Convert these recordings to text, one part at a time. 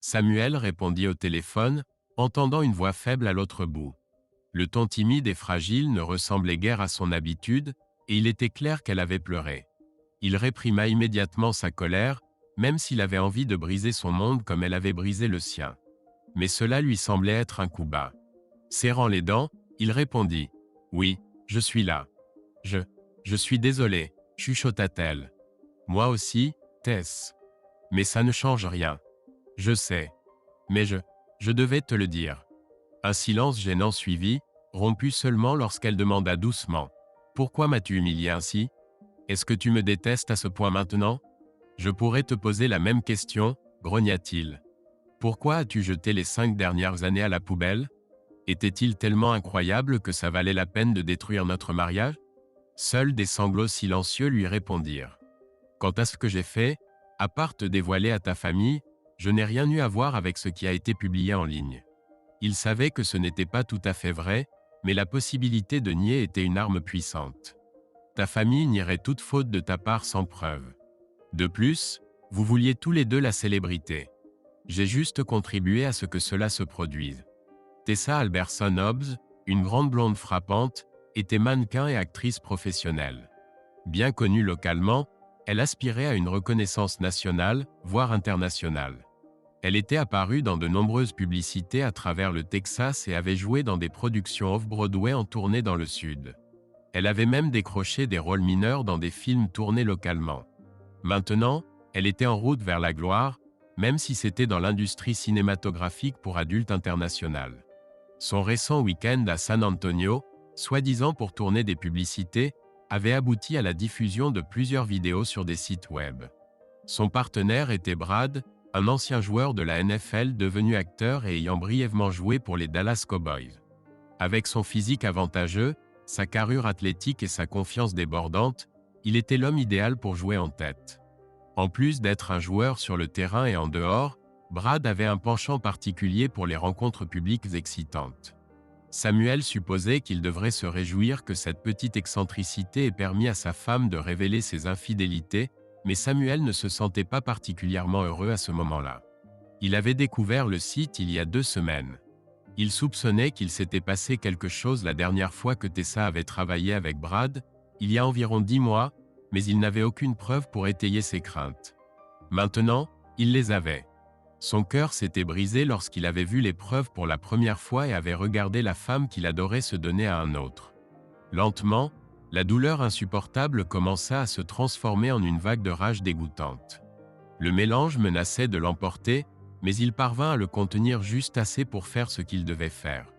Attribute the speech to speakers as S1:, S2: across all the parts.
S1: Samuel répondit au téléphone, entendant une voix faible à l'autre bout. Le ton timide et fragile ne ressemblait guère à son habitude, et il était clair qu'elle avait pleuré. Il réprima immédiatement sa colère, même s'il avait envie de briser son monde comme elle avait brisé le sien. Mais cela lui semblait être un coup bas. Serrant les dents, il répondit « Oui, je suis là. Je suis désolé », chuchota-t-elle. « Moi aussi, Tess. Mais ça ne change rien. Je sais. Mais je devais te le dire. » Un silence gênant suivit, rompu seulement lorsqu'elle demanda doucement « Pourquoi m'as-tu humilié ainsi? Est-ce que tu me détestes à ce point maintenant? Je pourrais te poser la même question, grogna-t-il. Pourquoi as-tu jeté les 5 dernières années à la poubelle? Était-il tellement incroyable que ça valait la peine de détruire notre mariage? Seuls des sanglots silencieux lui répondirent. Quant à ce que j'ai fait, à part te dévoiler à ta famille, je n'ai rien eu à voir avec ce qui a été publié en ligne. Il savait que ce n'était pas tout à fait vrai, mais la possibilité de nier était une arme puissante. Ta famille nierait toute faute de ta part sans preuve. De plus, vous vouliez tous les deux la célébrité. J'ai juste contribué à ce que cela se produise. Tessa Alberson Hobbs, une grande blonde frappante, était mannequin et actrice professionnelle. Bien connue localement, elle aspirait à une reconnaissance nationale, voire internationale. Elle était apparue dans de nombreuses publicités à travers le Texas et avait joué dans des productions off-Broadway en tournée dans le Sud. Elle avait même décroché des rôles mineurs dans des films tournés localement. Maintenant, elle était en route vers la gloire, même si c'était dans l'industrie cinématographique pour adultes internationale. Son récent week-end à San Antonio, soi-disant pour tourner des publicités, avait abouti à la diffusion de plusieurs vidéos sur des sites web. Son partenaire était Brad, un ancien joueur de la NFL devenu acteur et ayant brièvement joué pour les Dallas Cowboys. Avec son physique avantageux, sa carrure athlétique et sa confiance débordante, il était l'homme idéal pour jouer en tête. En plus d'être un joueur sur le terrain et en dehors, Brad avait un penchant particulier pour les rencontres publiques excitantes. Samuel supposait qu'il devrait se réjouir que cette petite excentricité ait permis à sa femme de révéler ses infidélités, mais Samuel ne se sentait pas particulièrement heureux à ce moment-là. Il avait découvert le site il y a 2 semaines. Il soupçonnait qu'il s'était passé quelque chose la dernière fois que Tessa avait travaillé avec Brad, il y a environ 10 mois, mais il n'avait aucune preuve pour étayer ses craintes. Maintenant, il les avait. Son cœur s'était brisé lorsqu'il avait vu les preuves pour la première fois et avait regardé la femme qu'il adorait se donner à un autre. Lentement, la douleur insupportable commença à se transformer en une vague de rage dégoûtante. Le mélange menaçait de l'emporter, mais il parvint à le contenir juste assez pour faire ce qu'il devait faire.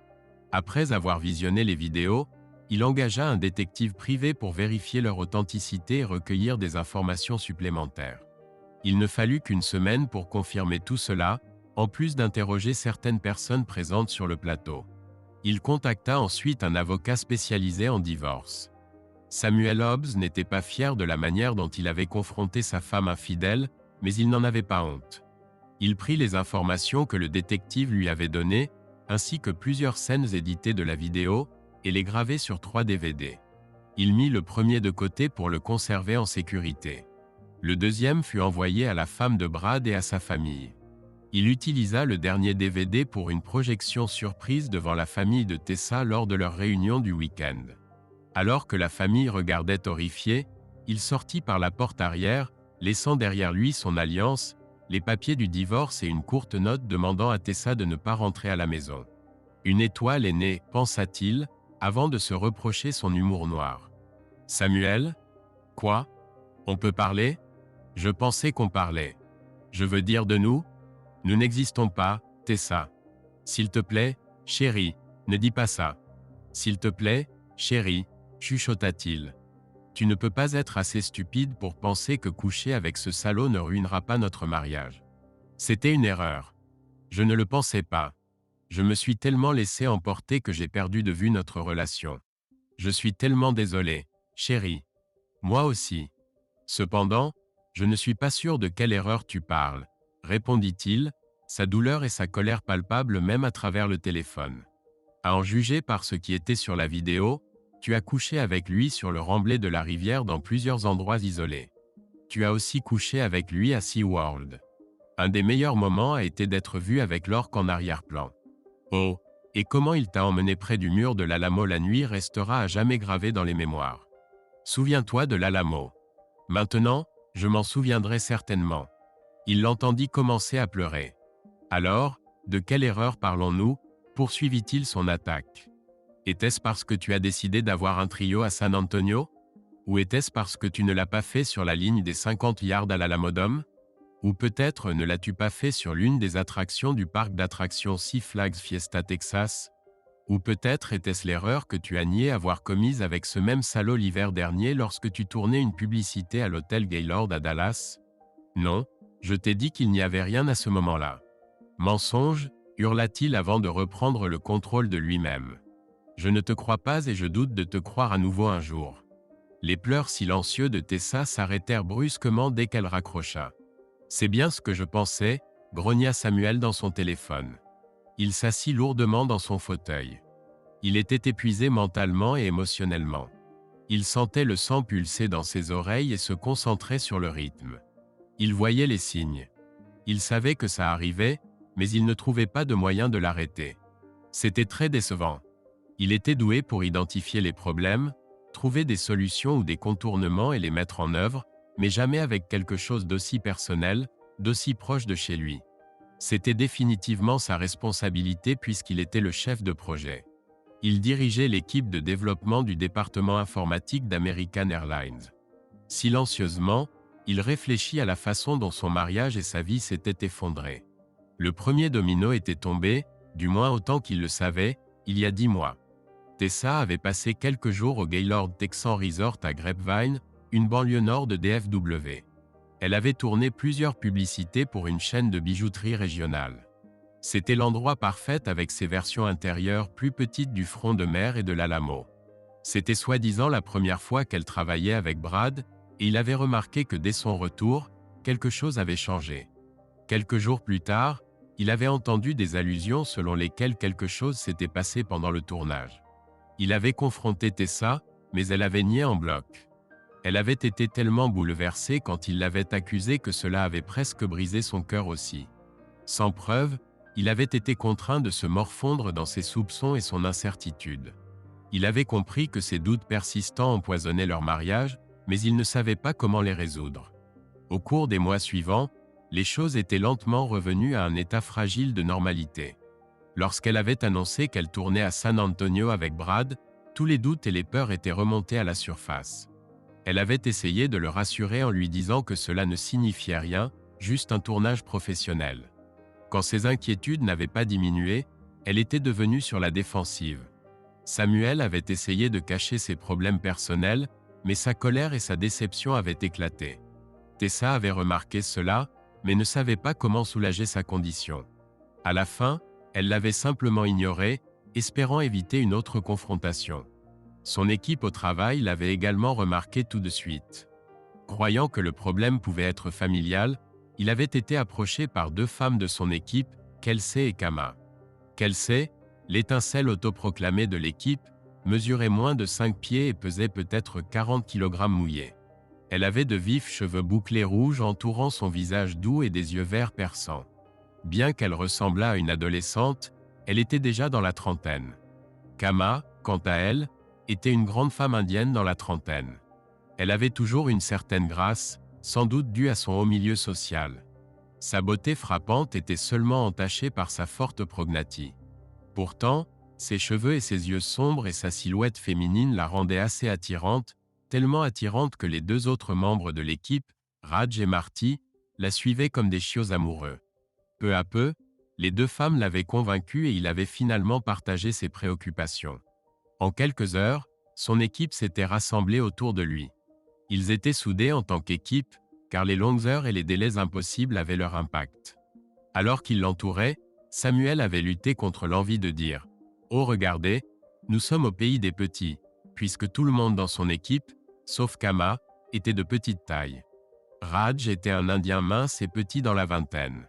S1: Après avoir visionné les vidéos, il engagea un détective privé pour vérifier leur authenticité et recueillir des informations supplémentaires. Il ne fallut qu'une semaine pour confirmer tout cela, en plus d'interroger certaines personnes présentes sur le plateau. Il contacta ensuite un avocat spécialisé en divorce. Samuel Hobbs n'était pas fier de la manière dont il avait confronté sa femme infidèle, mais il n'en avait pas honte. Il prit les informations que le détective lui avait données, ainsi que plusieurs scènes éditées de la vidéo, et les gravait sur 3 DVD. Il mit le premier de côté pour le conserver en sécurité. Le deuxième fut envoyé à la femme de Brad et à sa famille. Il utilisa le dernier DVD pour une projection surprise devant la famille de Tessa lors de leur réunion du week-end. Alors que la famille regardait horrifiée, il sortit par la porte arrière, laissant derrière lui son alliance, les papiers du divorce et une courte note demandant à Tessa de ne pas rentrer à la maison. Une étoile est née, pensa-t-il, avant de se reprocher son humour noir. « Samuel? Quoi? On peut parler? Je pensais qu'on parlait. Je veux dire de nous? Nous n'existons pas, Tessa. S'il te plaît, chérie, ne dis pas ça. S'il te plaît, chérie, chuchota-t-il. Tu ne peux pas être assez stupide pour penser que coucher avec ce salaud ne ruinera pas notre mariage. C'était une erreur. Je ne le pensais pas. Je me suis tellement laissé emporter que j'ai perdu de vue notre relation. Je suis tellement désolé, chérie. Moi aussi. Cependant, je ne suis pas sûr de quelle erreur tu parles, répondit-il, sa douleur et sa colère palpables même à travers le téléphone. À en juger par ce qui était sur la vidéo, tu as couché avec lui sur le remblai de la rivière dans plusieurs endroits isolés. Tu as aussi couché avec lui à SeaWorld. Un des meilleurs moments a été d'être vu avec l'orque en arrière-plan. Oh, et comment il t'a emmené près du mur de l'Alamo la nuit restera à jamais gravé dans les mémoires. Souviens-toi de l'Alamo. Maintenant, je m'en souviendrai certainement. Il l'entendit commencer à pleurer. Alors, de quelle erreur parlons-nous, poursuivit-il son attaque. Était-ce parce que tu as décidé d'avoir un trio à San Antonio? Ou était-ce parce que tu ne l'as pas fait sur la ligne des 50 yards à l'Alamo Dome? Ou peut-être ne l'as-tu pas fait sur l'une des attractions du parc d'attractions Six Flags Fiesta Texas? Ou peut-être était-ce l'erreur que tu as nié avoir commise avec ce même salaud l'hiver dernier lorsque tu tournais une publicité à l'hôtel Gaylord à Dallas? Non, je t'ai dit qu'il n'y avait rien à ce moment-là. Mensonge, hurla-t-il avant de reprendre le contrôle de lui-même. Je ne te crois pas et je doute de te croire à nouveau un jour. Les pleurs silencieux de Tessa s'arrêtèrent brusquement dès qu'elle raccrocha. C'est bien ce que je pensais, grogna Samuel dans son téléphone. Il s'assit lourdement dans son fauteuil. Il était épuisé mentalement et émotionnellement. Il sentait le sang pulser dans ses oreilles et se concentrait sur le rythme. Il voyait les signes. Il savait que ça arrivait, mais il ne trouvait pas de moyen de l'arrêter. C'était très décevant. Il était doué pour identifier les problèmes, trouver des solutions ou des contournements et les mettre en œuvre, mais jamais avec quelque chose d'aussi personnel, d'aussi proche de chez lui. C'était définitivement sa responsabilité puisqu'il était le chef de projet. Il dirigeait l'équipe de développement du département informatique d'American Airlines. Silencieusement, il réfléchit à la façon dont son mariage et sa vie s'étaient effondrés. Le premier domino était tombé, du moins autant qu'il le savait, il y a 10 mois. Tessa avait passé quelques jours au Gaylord Texan Resort à Grapevine, une banlieue nord de DFW. Elle avait tourné plusieurs publicités pour une chaîne de bijouterie régionale. C'était l'endroit parfait avec ses versions intérieures plus petites du front de mer et de l'Alamo. C'était soi-disant la première fois qu'elle travaillait avec Brad, et il avait remarqué que dès son retour, quelque chose avait changé. Quelques jours plus tard, il avait entendu des allusions selon lesquelles quelque chose s'était passé pendant le tournage. Il avait confronté Tessa, mais elle avait nié en bloc. Elle avait été tellement bouleversée quand il l'avait accusée que cela avait presque brisé son cœur aussi. Sans preuve, il avait été contraint de se morfondre dans ses soupçons et son incertitude. Il avait compris que ses doutes persistants empoisonnaient leur mariage, mais il ne savait pas comment les résoudre. Au cours des mois suivants, les choses étaient lentement revenues à un état fragile de normalité. Lorsqu'elle avait annoncé qu'elle tournait à San Antonio avec Brad, tous les doutes et les peurs étaient remontés à la surface. Elle avait essayé de le rassurer en lui disant que cela ne signifiait rien, juste un tournage professionnel. Quand ses inquiétudes n'avaient pas diminué, elle était devenue sur la défensive. Samuel avait essayé de cacher ses problèmes personnels, mais sa colère et sa déception avaient éclaté. Tessa avait remarqué cela, mais ne savait pas comment soulager sa condition. À la fin, elle l'avait simplement ignoré, espérant éviter une autre confrontation. Son équipe au travail l'avait également remarqué tout de suite. Croyant que le problème pouvait être familial, il avait été approché par 2 femmes de son équipe, Kelsey et Kama. Kelsey, l'étincelle autoproclamée de l'équipe, mesurait moins de 5 pieds et pesait peut-être 40 kg mouillés. Elle avait de vifs cheveux bouclés rouges entourant son visage doux et des yeux verts perçants. Bien qu'elle ressemblât à une adolescente, elle était déjà dans la trentaine. Kama, quant à elle, était une grande femme indienne dans la trentaine. Elle avait toujours une certaine grâce, sans doute due à son haut milieu social. Sa beauté frappante était seulement entachée par sa forte prognathie. Pourtant, ses cheveux et ses yeux sombres et sa silhouette féminine la rendaient assez attirante, tellement attirante que les 2 autres membres de l'équipe, Raj et Marty, la suivaient comme des chiots amoureux. Peu à peu, les 2 femmes l'avaient convaincu et il avait finalement partagé ses préoccupations. En quelques heures, son équipe s'était rassemblée autour de lui. Ils étaient soudés en tant qu'équipe, car les longues heures et les délais impossibles avaient leur impact. Alors qu'il l'entourait, Samuel avait lutté contre l'envie de dire « Oh regardez, nous sommes au pays des petits », puisque tout le monde dans son équipe, sauf Kama, était de petite taille. Raj était un Indien mince et petit dans la vingtaine.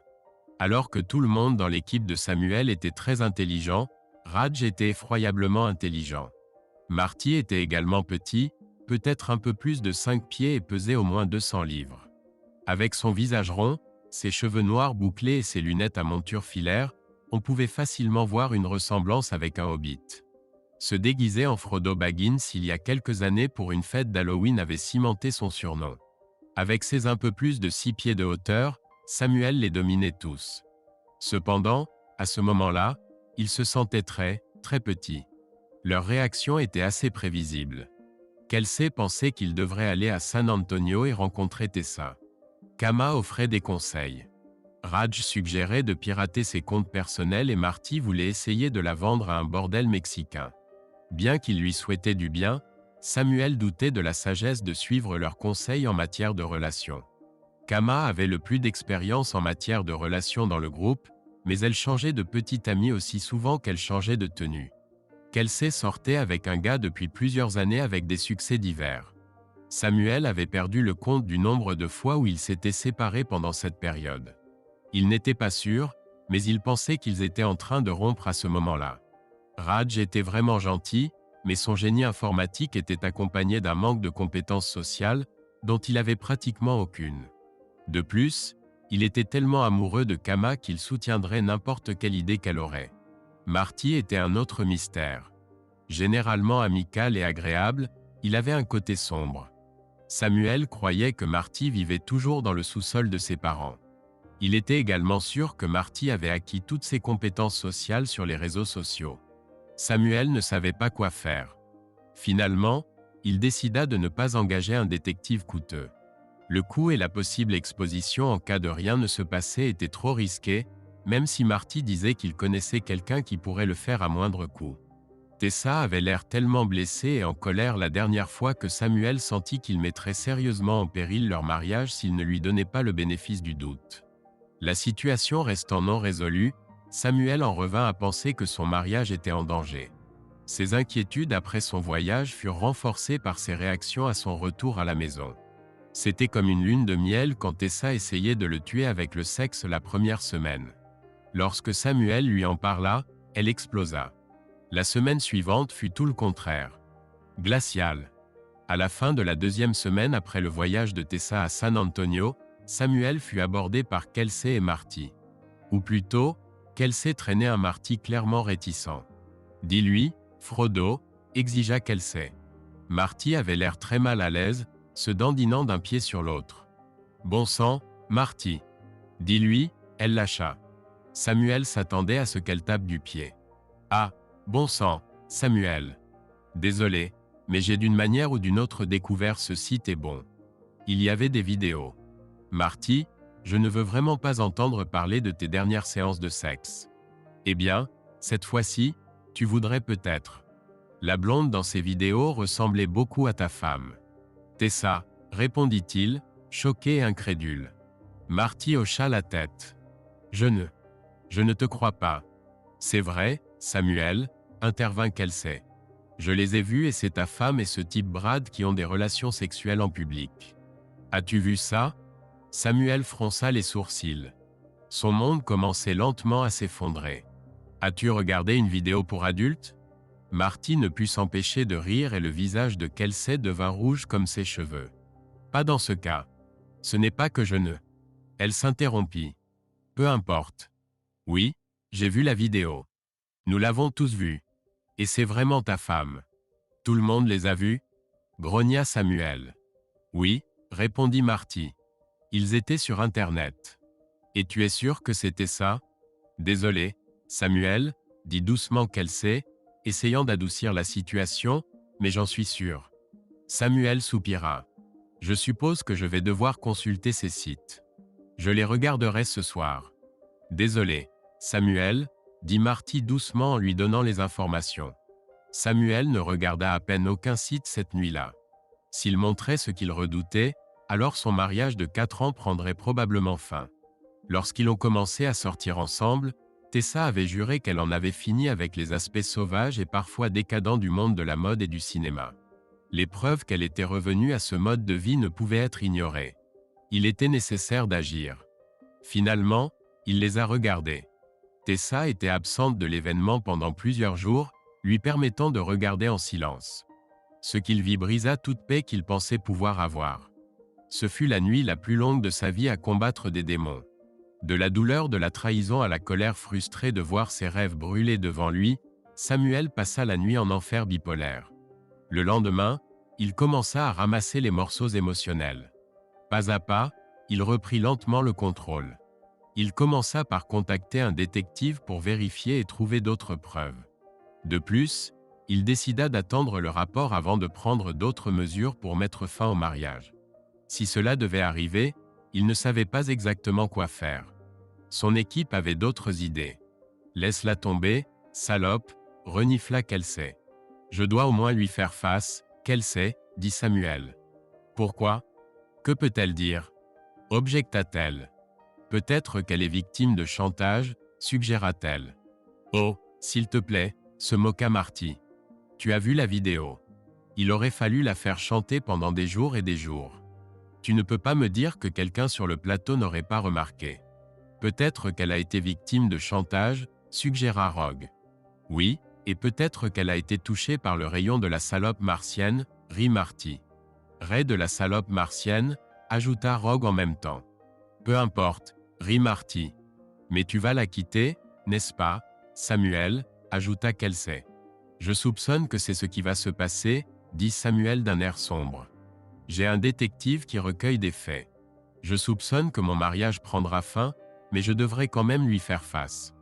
S1: Alors que tout le monde dans l'équipe de Samuel était très intelligent, Raj était effroyablement intelligent. Marty était également petit, peut-être un peu plus de 5 pieds et pesait au moins 200 livres. Avec son visage rond, Ses cheveux noirs bouclés et ses lunettes à monture filaire, on pouvait facilement voir une ressemblance avec un hobbit. Se déguiser en Frodo Baggins il y a quelques années pour une fête d'Halloween avait cimenté son surnom. Avec ses un peu plus de 6 pieds de hauteur, Samuel les dominait tous. Cependant, à ce moment-là, il se sentait très, très petit. Leur réaction était assez prévisible. Kelsey pensait qu'il devrait aller à San Antonio et rencontrer Tessa. Kama offrait des conseils. Raj suggérait de pirater ses comptes personnels et Marty voulait essayer de la vendre à un bordel mexicain. Bien qu'il lui souhaitait du bien, Samuel doutait de la sagesse de suivre leurs conseils en matière de relations. Kama avait le plus d'expérience en matière de relations dans le groupe, mais elle changeait de petite amie aussi souvent qu'elle changeait de tenue. Kelsey sortait avec un gars depuis plusieurs années avec des succès divers. Samuel avait perdu le compte du nombre de fois où ils s'étaient séparés pendant cette période. Il n'était pas sûr, mais il pensait qu'ils étaient en train de rompre à ce moment-là. Raj était vraiment gentil, mais son génie informatique était accompagné d'un manque de compétences sociales, dont il avait pratiquement aucune. De plus, il était tellement amoureux de Kama qu'il soutiendrait n'importe quelle idée qu'elle aurait. Marty était un autre mystère. Généralement amical et agréable, il avait un côté sombre. Samuel croyait que Marty vivait toujours dans le sous-sol de ses parents. Il était également sûr que Marty avait acquis toutes ses compétences sociales sur les réseaux sociaux. Samuel ne savait pas quoi faire. Finalement, il décida de ne pas engager un détective coûteux. Le coût et la possible exposition en cas de rien ne se passait étaient trop risqués, même si Marty disait qu'il connaissait quelqu'un qui pourrait le faire à moindre coût. Tessa avait l'air tellement blessée et en colère la dernière fois que Samuel sentit qu'il mettrait sérieusement en péril leur mariage s'il ne lui donnait pas le bénéfice du doute. La situation restant non résolue, Samuel en revint à penser que son mariage était en danger. Ses inquiétudes après son voyage furent renforcées par ses réactions à son retour à la maison. C'était comme une lune de miel quand Tessa essayait de le tuer avec le sexe la première semaine. Lorsque Samuel lui en parla, elle explosa. La semaine suivante fut tout le contraire. Glaciale. À la fin de la deuxième semaine après le voyage de Tessa à San Antonio, Samuel fut abordé par Kelsey et Marty. Ou plutôt, Kelsey traînait un Marty clairement réticent. « Dis-lui, Frodo », exigea Kelsey. Marty avait l'air très mal à l'aise, se dandinant d'un pied sur l'autre. « Bon sang, Marty. Dis-lui », elle lâcha. Samuel s'attendait à ce qu'elle tape du pied. « Ah, bon sang, Samuel. Désolé, mais j'ai d'une manière ou d'une autre découvert ce site est bon. Il y avait des vidéos. Marty, je ne veux vraiment pas entendre parler de tes dernières séances de sexe. Eh bien, cette fois-ci, tu voudrais peut-être. La blonde dans ces vidéos ressemblait beaucoup à ta femme. Tessa, répondit-il, choqué et incrédule. Marty hocha la tête. Je ne te crois pas. C'est vrai, Samuel, intervint Kelsey. Je les ai vus et c'est ta femme et ce type Brad qui ont des relations sexuelles en public. As-tu vu ça? Samuel fronça les sourcils. Son monde commençait lentement à s'effondrer. As-tu regardé une vidéo pour adultes? Marty ne put s'empêcher de rire et le visage de Kelsey devint rouge comme ses cheveux. Pas dans ce cas. Ce n'est pas que je ne. Elle s'interrompit. Peu importe. Oui, j'ai vu la vidéo. Nous l'avons tous vue. Et c'est vraiment ta femme. Tout le monde les a vus? Grogna Samuel. Oui, répondit Marty. Ils étaient sur Internet. Et tu es sûr que c'était ça? Désolé, Samuel, dit doucement Kelsey, essayant d'adoucir la situation, mais j'en suis sûr. Samuel soupira. Je suppose que je vais devoir consulter ces sites. Je les regarderai ce soir. Désolé, Samuel, dit Marty doucement en lui donnant les informations. Samuel ne regarda à peine aucun site cette nuit-là. S'il montrait ce qu'il redoutait, alors son mariage de 4 ans prendrait probablement fin. Lorsqu'ils ont commencé à sortir ensemble, Tessa avait juré qu'elle en avait fini avec les aspects sauvages et parfois décadents du monde de la mode et du cinéma. Les preuves qu'elle était revenue à ce mode de vie ne pouvaient être ignorées. Il était nécessaire d'agir. Finalement, il les a regardés. Tessa était absente de l'événement pendant plusieurs jours, lui permettant de regarder en silence. Ce qu'il vit brisa toute paix qu'il pensait pouvoir avoir. Ce fut la nuit la plus longue de sa vie à combattre des démons. De la douleur de la trahison à la colère frustrée de voir ses rêves brûler devant lui, Samuel passa la nuit en enfer bipolaire. Le lendemain, il commença à ramasser les morceaux émotionnels. Pas à pas, il reprit lentement le contrôle. Il commença par contacter un détective pour vérifier et trouver d'autres preuves. De plus, il décida d'attendre le rapport avant de prendre d'autres mesures pour mettre fin au mariage. Si cela devait arriver, il ne savait pas exactement quoi faire. Son équipe avait d'autres idées. « Laisse-la tomber, salope », renifla Kelsey. « Je dois au moins lui faire face, Kelsey », dit Samuel. « Pourquoi ? Que peut-elle dire ?» objecta-t-elle. « Peut-être qu'elle est victime de chantage, suggéra-t-elle. « Oh, s'il te plaît », se moqua Marty. « Tu as vu la vidéo. Il aurait fallu la faire chanter pendant des jours et des jours. Tu ne peux pas me dire que quelqu'un sur le plateau n'aurait pas remarqué. Peut-être qu'elle a été victime de chantage, suggéra Rogue. Oui, et peut-être qu'elle a été touchée par le rayon de la salope martienne, rit Marty. Ray de la salope martienne, ajouta Rogue en même temps. Peu importe, rit Marty. Mais tu vas la quitter, n'est-ce pas, Samuel, ajouta Kelsey. Je soupçonne que c'est ce qui va se passer, dit Samuel d'un air sombre. J'ai un détective qui recueille des faits. Je soupçonne que mon mariage prendra fin, mais je devrais quand même lui faire face.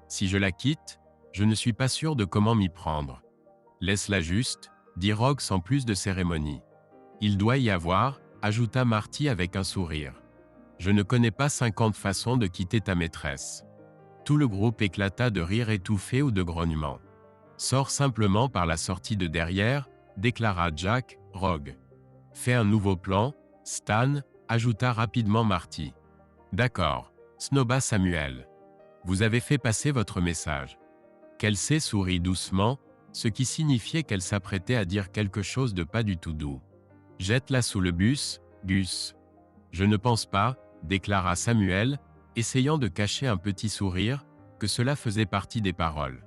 S1: Si je la quitte, je ne suis pas sûr de comment m'y prendre. Laisse-la juste, dit Rogue sans plus de cérémonie. Il doit y avoir, ajouta Marty avec un sourire. Je ne connais pas 50 façons de quitter ta maîtresse. Tout le groupe éclata de rires étouffés ou de grognements. Sors simplement par la sortie de derrière, déclara Jack, Rogue. Fais un nouveau plan, Stan, ajouta rapidement Marty. D'accord, snoba Samuel. Vous avez fait passer votre message. Kelsey sourit doucement, ce qui signifiait qu'elle s'apprêtait à dire quelque chose de pas du tout doux. Jette-la sous le bus, Gus. Je ne pense pas, déclara Samuel, essayant de cacher un petit sourire, que cela faisait partie des paroles.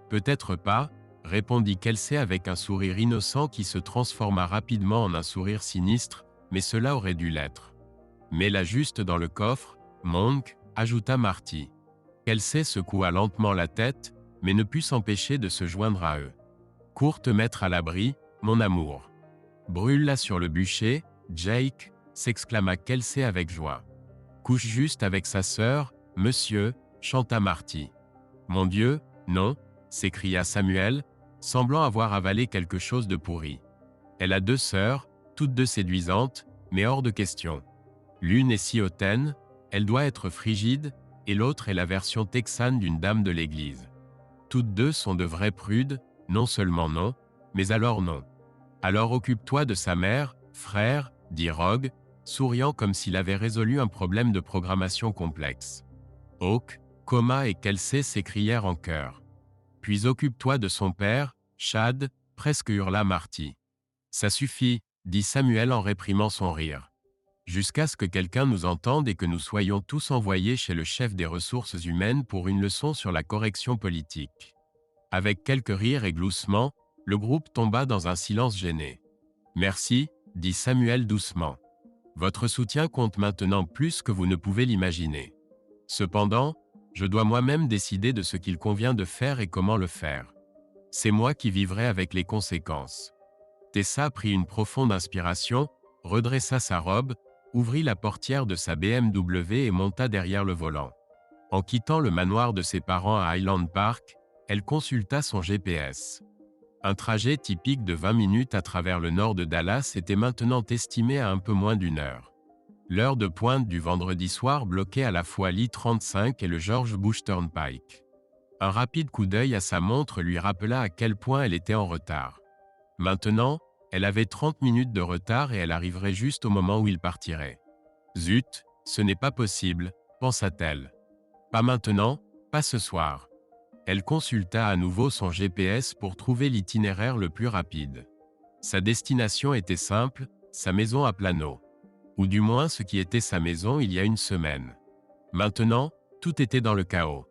S1: Peut-être pas, répondit Kelsey avec un sourire innocent qui se transforma rapidement en un sourire sinistre, mais cela aurait dû l'être. Mets-la juste dans le coffre, Monk, ajouta Marty. Kelsey secoua lentement la tête, mais ne put s'empêcher de se joindre à eux. Cours te mettre à l'abri, mon amour. Brûle-la sur le bûcher, Jake, s'exclama Kelsey avec joie. Couche juste avec sa sœur, monsieur, chanta Marty. Mon Dieu, non, s'écria Samuel, semblant avoir avalé quelque chose de pourri. Elle a 2 sœurs, toutes 2 séduisantes, mais hors de question. L'une est si hautaine, elle doit être frigide, et l'autre est la version texane d'une dame de l'église. Toutes 2 sont de vraies prudes, non seulement non, mais alors non. Alors occupe-toi de sa mère, frère, dit Rogue, souriant comme s'il avait résolu un problème de programmation complexe. Hawk, Coma et Kelsey s'écrièrent en chœur. Puis occupe-toi de son père, Chad, presque hurla Marty. Ça suffit, dit Samuel en réprimant son rire. Jusqu'à ce que quelqu'un nous entende et que nous soyons tous envoyés chez le chef des ressources humaines pour une leçon sur la correction politique. Avec quelques rires et gloussements, le groupe tomba dans un silence gêné. Merci, dit Samuel doucement. Votre soutien compte maintenant plus que vous ne pouvez l'imaginer. Cependant, je dois moi-même décider de ce qu'il convient de faire et comment le faire. C'est moi qui vivrai avec les conséquences. Tessa prit une profonde inspiration, redressa sa robe, ouvrit la portière de sa BMW et monta derrière le volant. En quittant le manoir de ses parents à Highland Park, elle consulta son GPS. Un trajet typique de 20 minutes à travers le nord de Dallas était maintenant estimé à un peu moins d'1 heure. L'heure de pointe du vendredi soir bloquait à la fois l'I-35 et le George Bush Turnpike. Un rapide coup d'œil à sa montre lui rappela à quel point elle était en retard. Maintenant, elle avait 30 minutes de retard et elle arriverait juste au moment où il partirait. Zut, ce n'est pas possible, pensa-t-elle. Pas maintenant, pas ce soir. Elle consulta à nouveau son GPS pour trouver l'itinéraire le plus rapide. Sa destination était simple, sa maison à Plano. Ou du moins ce qui était sa maison il y a 1 semaine. Maintenant, tout était dans le chaos.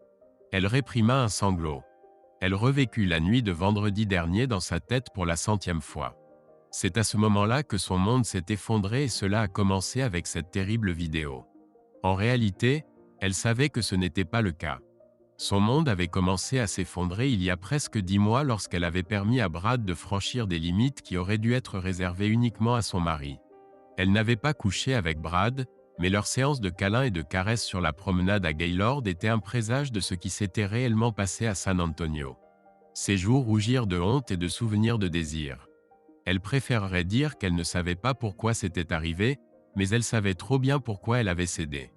S1: Elle réprima un sanglot. Elle revécut la nuit de vendredi dernier dans sa tête pour la 100e fois. C'est à ce moment-là que son monde s'est effondré et cela a commencé avec cette terrible vidéo. En réalité, Elle savait que ce n'était pas le cas. Son monde avait commencé à s'effondrer il y a presque 10 mois lorsqu'elle avait permis à Brad de franchir des limites qui auraient dû être réservées uniquement à son mari. Elle n'avait pas couché avec Brad, mais leur séance de câlins et de caresses sur la promenade à Gaylord était un présage de ce qui s'était réellement passé à San Antonio. Ses joues rougirent de honte et de souvenirs de désir. Elle préférerait dire qu'elle ne savait pas pourquoi c'était arrivé, mais elle savait trop bien pourquoi elle avait cédé.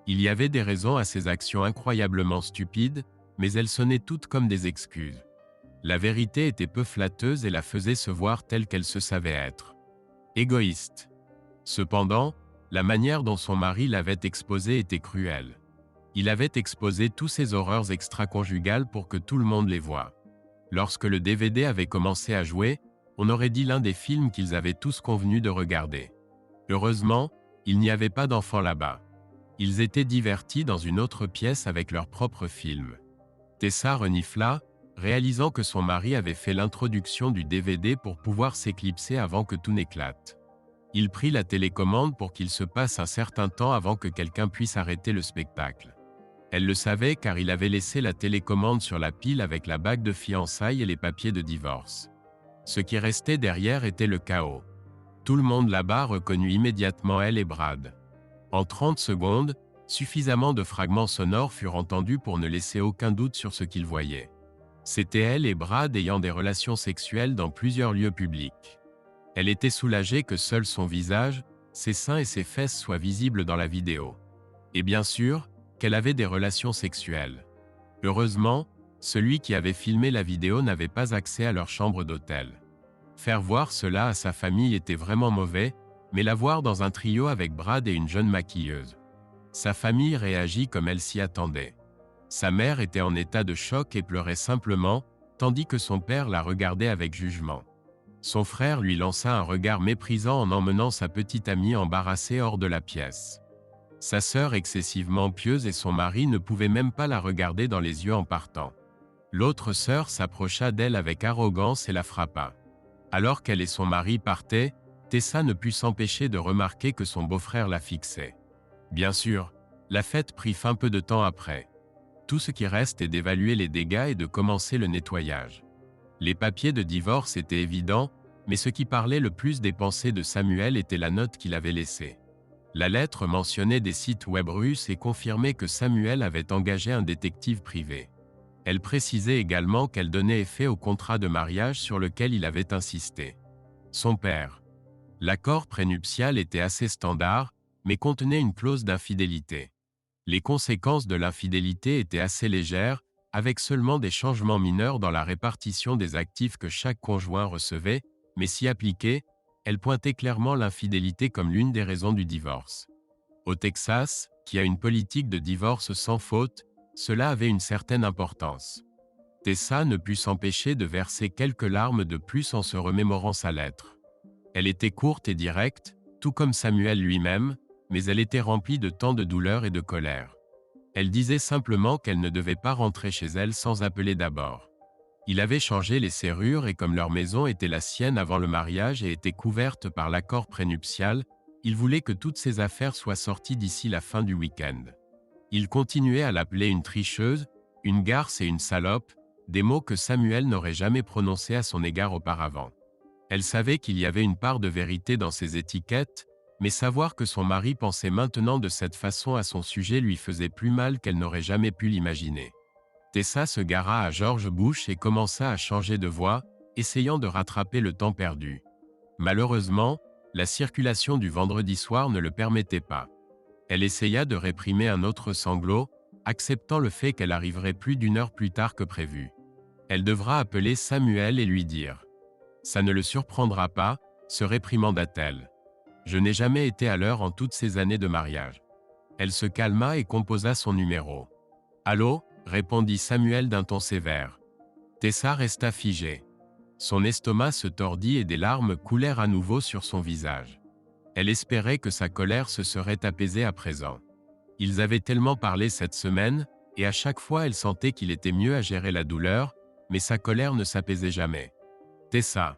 S1: Il y avait des raisons à ces actions incroyablement stupides, mais elles sonnaient toutes comme des excuses. La vérité était peu flatteuse et la faisait se voir telle qu'elle se savait être. Égoïste. Cependant, la manière dont son mari l'avait exposée était cruelle. Il avait exposé tous ses horreurs extra-conjugales pour que tout le monde les voie. Lorsque le DVD avait commencé à jouer, on aurait dit l'un des films qu'ils avaient tous convenu de regarder. Heureusement, il n'y avait pas d'enfants là-bas. Ils étaient divertis dans une autre pièce avec leur propre film. Tessa renifla, réalisant que son mari avait fait l'introduction du DVD pour pouvoir s'éclipser avant que tout n'éclate. Il prit la télécommande pour qu'il se passe un certain temps avant que quelqu'un puisse arrêter le spectacle. Elle le savait car il avait laissé la télécommande sur la pile avec la bague de fiançailles et les papiers de divorce. Ce qui restait derrière était le chaos. Tout le monde là-bas reconnut immédiatement elle et Brad. En 30 secondes, suffisamment de fragments sonores furent entendus pour ne laisser aucun doute sur ce qu'ils voyaient. C'était elle et Brad ayant des relations sexuelles dans plusieurs lieux publics. Elle était soulagée que seul son visage, ses seins et ses fesses soient visibles dans la vidéo. Et bien sûr, qu'elle avait des relations sexuelles. Heureusement, celui qui avait filmé la vidéo n'avait pas accès à leur chambre d'hôtel. Faire voir cela à sa famille était vraiment mauvais, mais la voir dans un trio avec Brad et une jeune maquilleuse. Sa famille réagit comme elle s'y attendait. Sa mère était en état de choc et pleurait simplement, tandis que son père la regardait avec jugement. Son frère lui lança un regard méprisant en emmenant sa petite amie embarrassée hors de la pièce. Sa sœur excessivement pieuse et son mari ne pouvaient même pas la regarder dans les yeux en partant. L'autre sœur s'approcha d'elle avec arrogance et la frappa. Alors qu'elle et son mari partaient, Tessa ne put s'empêcher de remarquer que son beau-frère la fixait. Bien sûr, la fête prit fin peu de temps après. Tout ce qui reste est d'évaluer les dégâts et de commencer le nettoyage. Les papiers de divorce étaient évidents, mais ce qui parlait le plus des pensées de Samuel était la note qu'il avait laissée. La lettre mentionnait des sites web russes et confirmait que Samuel avait engagé un détective privé. Elle précisait également qu'elle donnait effet au contrat de mariage sur lequel il avait insisté. Son père. L'accord prénuptial était assez standard, mais contenait une clause d'infidélité. Les conséquences de l'infidélité étaient assez légères, avec seulement des changements mineurs dans la répartition des actifs que chaque conjoint recevait, mais si appliquée, elle pointait clairement l'infidélité comme l'une des raisons du divorce. Au Texas, qui a une politique de divorce sans faute, cela avait une certaine importance. Tessa ne put s'empêcher de verser quelques larmes de plus en se remémorant sa lettre. Elle était courte et directe, tout comme Samuel lui-même, mais elle était remplie de tant de douleur et de colère. Elle disait simplement qu'elle ne devait pas rentrer chez elle sans appeler d'abord. Il avait changé les serrures et comme leur maison était la sienne avant le mariage et était couverte par l'accord prénuptial, il voulait que toutes ses affaires soient sorties d'ici la fin du week-end. Il continuait à l'appeler une tricheuse, une garce et une salope, des mots que Samuel n'aurait jamais prononcés à son égard auparavant. Elle savait qu'il y avait une part de vérité dans ces étiquettes, mais savoir que son mari pensait maintenant de cette façon à son sujet lui faisait plus mal qu'elle n'aurait jamais pu l'imaginer. Tessa se gara à George Bush et commença à changer de voix, essayant de rattraper le temps perdu. Malheureusement, la circulation du vendredi soir ne le permettait pas. Elle essaya de réprimer un autre sanglot, acceptant le fait qu'elle arriverait plus d'une heure plus tard que prévu. Elle devra appeler Samuel et lui dire. Ça ne le surprendra pas, se réprimanda-t-elle. Je n'ai jamais été à l'heure en toutes ces années de mariage. Elle se calma et composa son numéro. Allô, répondit Samuel d'un ton sévère. Tessa resta figée. Son estomac se tordit et des larmes coulèrent à nouveau sur son visage. Elle espérait que sa colère se serait apaisée à présent. Ils avaient tellement parlé cette semaine, et à chaque fois elle sentait qu'il était mieux à gérer la douleur, mais sa colère ne s'apaisait jamais. Tessa.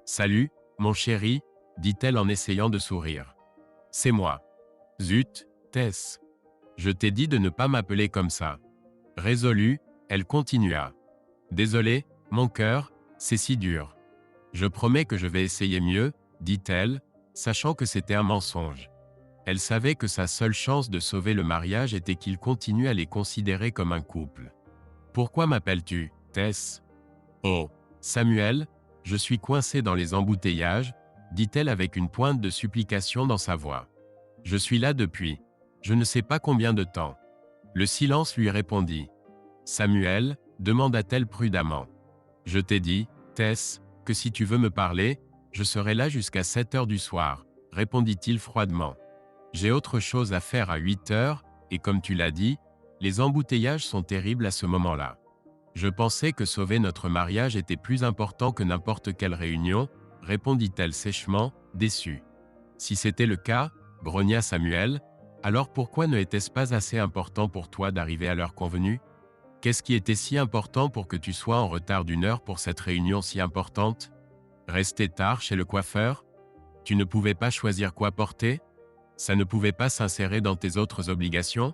S1: Salut, mon chéri, dit-elle en essayant de sourire. C'est moi. Zut, Tess. Je t'ai dit de ne pas m'appeler comme ça. » Résolue, elle continua. « Désolé, mon cœur, c'est si dur. Je promets que je vais essayer mieux, » dit-elle, sachant que c'était un mensonge. Elle savait que sa seule chance de sauver le mariage était qu'il continue à les considérer comme un couple. « Pourquoi m'appelles-tu, Tess ? » ?»« Oh, Samuel, je suis coincée dans les embouteillages, » dit-elle avec une pointe de supplication dans sa voix. « Je suis là depuis, je ne sais pas combien de temps. » Le silence lui répondit. « Samuel, » demanda-t-elle prudemment. « Je t'ai dit, Tess, que si tu veux me parler, je serai là jusqu'à 7 heures du soir, » répondit-il froidement. « J'ai autre chose à faire à 8 heures, et comme tu l'as dit, les embouteillages sont terribles à ce moment-là. Je pensais que sauver notre mariage était plus important que n'importe quelle réunion, » répondit-elle sèchement, déçue. « Si c'était le cas, » grogna Samuel, « alors pourquoi ne était-ce pas assez important pour toi d'arriver à l'heure convenue ? Qu'est-ce qui était si important pour que tu sois en retard d'1 heure pour cette réunion si importante ? Rester tard chez le coiffeur ? Tu ne pouvais pas choisir quoi porter ? Ça ne pouvait pas s'insérer dans tes autres obligations ?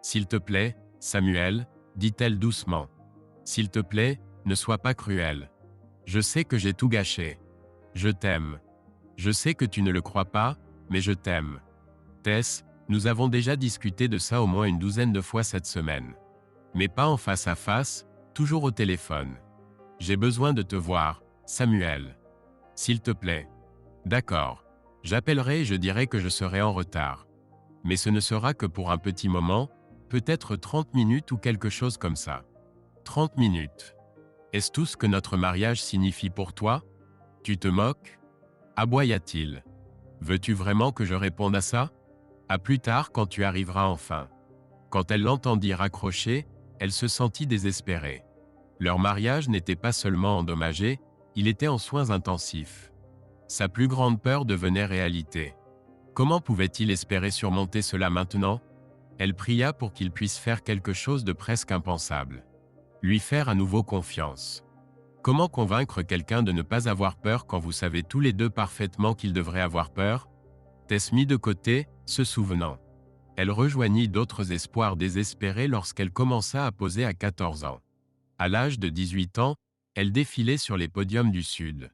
S1: S'il te plaît, Samuel, dit-elle doucement. S'il te plaît, ne sois pas cruel. Je sais que j'ai tout gâché. Je t'aime. Je sais que tu ne le crois pas, mais je t'aime. Tess, nous avons déjà discuté de ça au moins une douzaine de fois cette semaine. Mais pas en face à face, toujours au téléphone. J'ai besoin de te voir, Samuel. S'il te plaît. D'accord. J'appellerai et je dirai que je serai en retard. Mais ce ne sera que pour un petit moment, peut-être 30 minutes ou quelque chose comme ça. 30 minutes. Est-ce tout ce que notre mariage signifie pour toi ? Tu te moques ? Aboya-t-il. Veux-tu vraiment que je réponde à ça ? À plus tard quand tu arriveras enfin. Quand elle l'entendit raccrocher, elle se sentit désespérée. Leur mariage n'était pas seulement endommagé, il était en soins intensifs. Sa plus grande peur devenait réalité. Comment pouvait-il espérer surmonter cela maintenant ? Elle pria pour qu'il puisse faire quelque chose de presque impensable. Lui faire à nouveau confiance. Comment convaincre quelqu'un de ne pas avoir peur quand vous savez tous les deux parfaitement qu'il devrait avoir peur ? Tess mit de côté, se souvenant. Elle rejoignit d'autres espoirs désespérés lorsqu'elle commença à poser à 14 ans. À l'âge de 18 ans, elle défilait sur les podiums du Sud.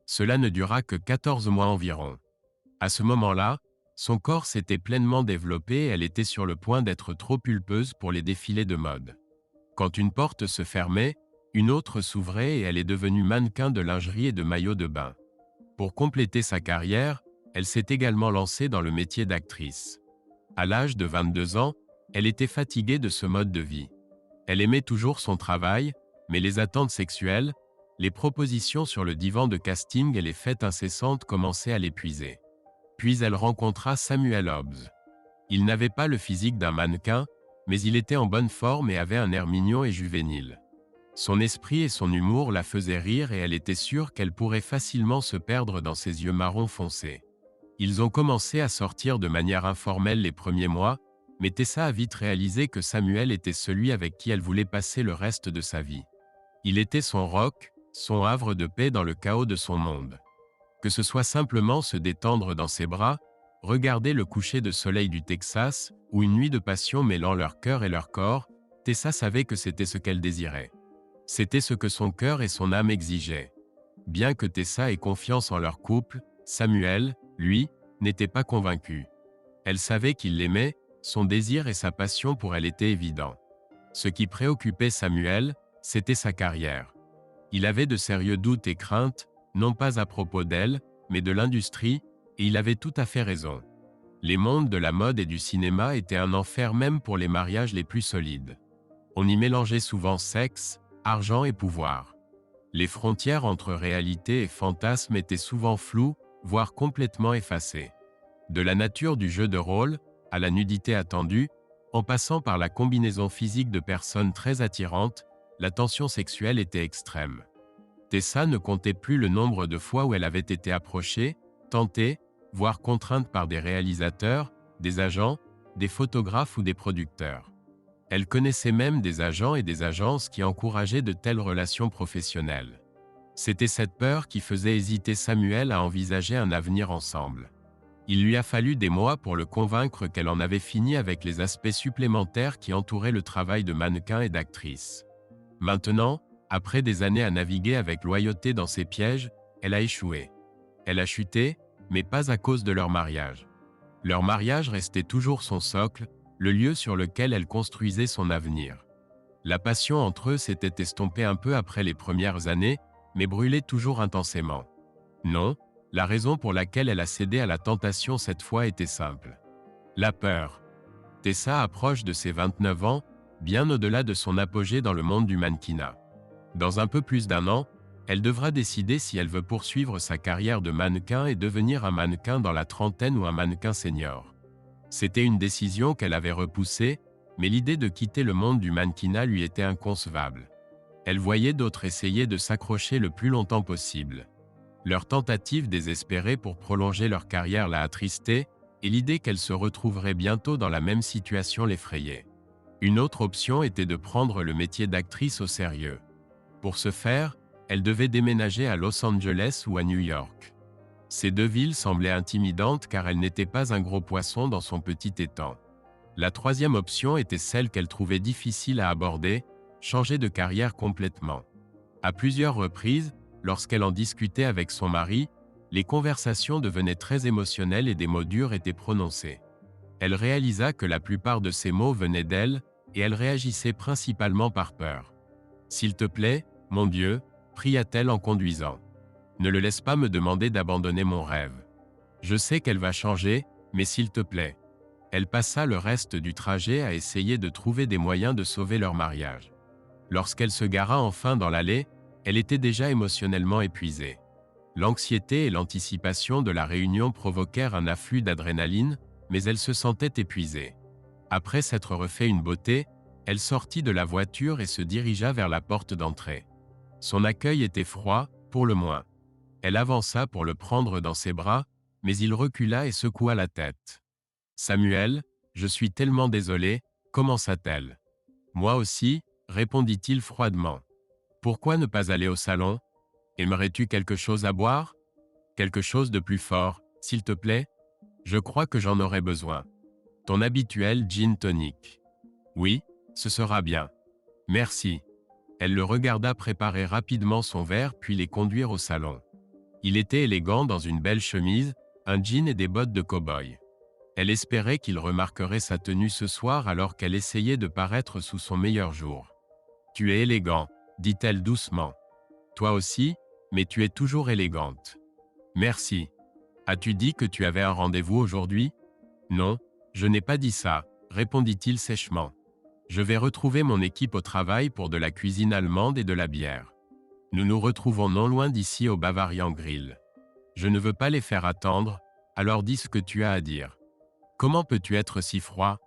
S1: Cela ne dura que 14 mois environ. À ce moment-là, son corps s'était pleinement développé et elle était sur le point d'être trop pulpeuse pour les défilés de mode. Quand une porte se fermait, une autre s'ouvrait et elle est devenue mannequin de lingerie et de maillots de bain. Pour compléter sa carrière, elle s'est également lancée dans le métier d'actrice. À l'âge de 22 ans, elle était fatiguée de ce mode de vie. Elle aimait toujours son travail, mais les attentes sexuelles, les propositions sur le divan de casting et les fêtes incessantes commençaient à l'épuiser. Puis elle rencontra Samuel Hobbs. Il n'avait pas le physique d'un mannequin, mais il était en bonne forme et avait un air mignon et juvénile. Son esprit et son humour la faisaient rire et elle était sûre qu'elle pourrait facilement se perdre dans ses yeux marron foncé. Ils ont commencé à sortir de manière informelle les premiers mois, mais Tessa a vite réalisé que Samuel était celui avec qui elle voulait passer le reste de sa vie. Il était son roc, son havre de paix dans le chaos de son monde. Que ce soit simplement se détendre dans ses bras, regarder le coucher de soleil du Texas, ou une nuit de passion mêlant leur cœur et leur corps, Tessa savait que c'était ce qu'elle désirait. C'était ce que son cœur et son âme exigeaient. Bien que Tessa ait confiance en leur couple, Samuel, lui, n'était pas convaincu. Elle savait qu'il l'aimait, son désir et sa passion pour elle étaient évidents. Ce qui préoccupait Samuel, c'était sa carrière. Il avait de sérieux doutes et craintes, non pas à propos d'elle, mais de l'industrie, et il avait tout à fait raison. Les mondes de la mode et du cinéma étaient un enfer même pour les mariages les plus solides. On y mélangeait souvent sexe, argent et pouvoir. Les frontières entre réalité et fantasme étaient souvent floues, voire complètement effacées. De la nature du jeu de rôle, à la nudité attendue, en passant par la combinaison physique de personnes très attirantes, la tension sexuelle était extrême. Tessa ne comptait plus le nombre de fois où elle avait été approchée, tentée, voire contrainte par des réalisateurs, des agents, des photographes ou des producteurs. Elle connaissait même des agents et des agences qui encourageaient de telles relations professionnelles. C'était cette peur qui faisait hésiter Samuel à envisager un avenir ensemble. Il lui a fallu des mois pour le convaincre qu'elle en avait fini avec les aspects supplémentaires qui entouraient le travail de mannequin et d'actrice. Maintenant, après des années à naviguer avec loyauté dans ces pièges, elle a échoué. Elle a chuté, mais pas à cause de leur mariage. Leur mariage restait toujours son socle, le lieu sur lequel elle construisait son avenir. La passion entre eux s'était estompée un peu après les premières années, mais brûlait toujours intensément. Non, la raison pour laquelle elle a cédé à la tentation cette fois était simple. La peur. Tessa approche de ses 29 ans, bien au-delà de son apogée dans le monde du mannequinat. Dans un peu plus d'un an, elle devra décider si elle veut poursuivre sa carrière de mannequin et devenir un mannequin dans la trentaine ou un mannequin senior. C'était une décision qu'elle avait repoussée, mais l'idée de quitter le monde du mannequinat lui était inconcevable. Elle voyait d'autres essayer de s'accrocher le plus longtemps possible. Leur tentative désespérée pour prolonger leur carrière l'a attristée, et l'idée qu'elle se retrouverait bientôt dans la même situation l'effrayait. Une autre option était de prendre le métier d'actrice au sérieux. Pour ce faire, elle devait déménager à Los Angeles ou à New York. Ces deux villes semblaient intimidantes car elle n'était pas un gros poisson dans son petit étang. La troisième option était celle qu'elle trouvait difficile à aborder, changer de carrière complètement. À plusieurs reprises, lorsqu'elle en discutait avec son mari, les conversations devenaient très émotionnelles et des mots durs étaient prononcés. Elle réalisa que la plupart de ces mots venaient d'elle, et elle réagissait principalement par peur. « S'il te plaît, mon Dieu », pria-t-elle en conduisant. « Ne le laisse pas me demander d'abandonner mon rêve. Je sais qu'elle va changer, mais s'il te plaît. » Elle passa le reste du trajet à essayer de trouver des moyens de sauver leur mariage. Lorsqu'elle se gara enfin dans l'allée, elle était déjà émotionnellement épuisée. L'anxiété et l'anticipation de la réunion provoquèrent un afflux d'adrénaline, mais elle se sentait épuisée. Après s'être refait une beauté, elle sortit de la voiture et se dirigea vers la porte d'entrée. Son accueil était froid, pour le moins. Elle avança pour le prendre dans ses bras, mais il recula et secoua la tête. « Samuel, je suis tellement désolée », commença-t-elle. « Moi aussi », répondit-il froidement. « Pourquoi ne pas aller au salon ? Aimerais-tu quelque chose à boire ? Quelque chose de plus fort, s'il te plaît ? Je crois que j'en aurai besoin. Ton habituel gin tonic. Oui, ce sera bien. Merci. » Elle le regarda préparer rapidement son verre puis les conduire au salon. Il était élégant dans une belle chemise, un jean et des bottes de cow-boy. Elle espérait qu'il remarquerait sa tenue ce soir alors qu'elle essayait de paraître sous son meilleur jour. « Tu es élégant, » dit-elle doucement. « Toi aussi, mais tu es toujours élégante. »« Merci. As-tu dit que tu avais un rendez-vous aujourd'hui ? » ?»« Non, je n'ai pas dit ça, » répondit-il sèchement. « Je vais retrouver mon équipe au travail pour de la cuisine allemande et de la bière. Nous nous retrouvons non loin d'ici au Bavarian Grill. Je ne veux pas les faire attendre, alors dis ce que tu as à dire. Comment peux-tu être si froid ?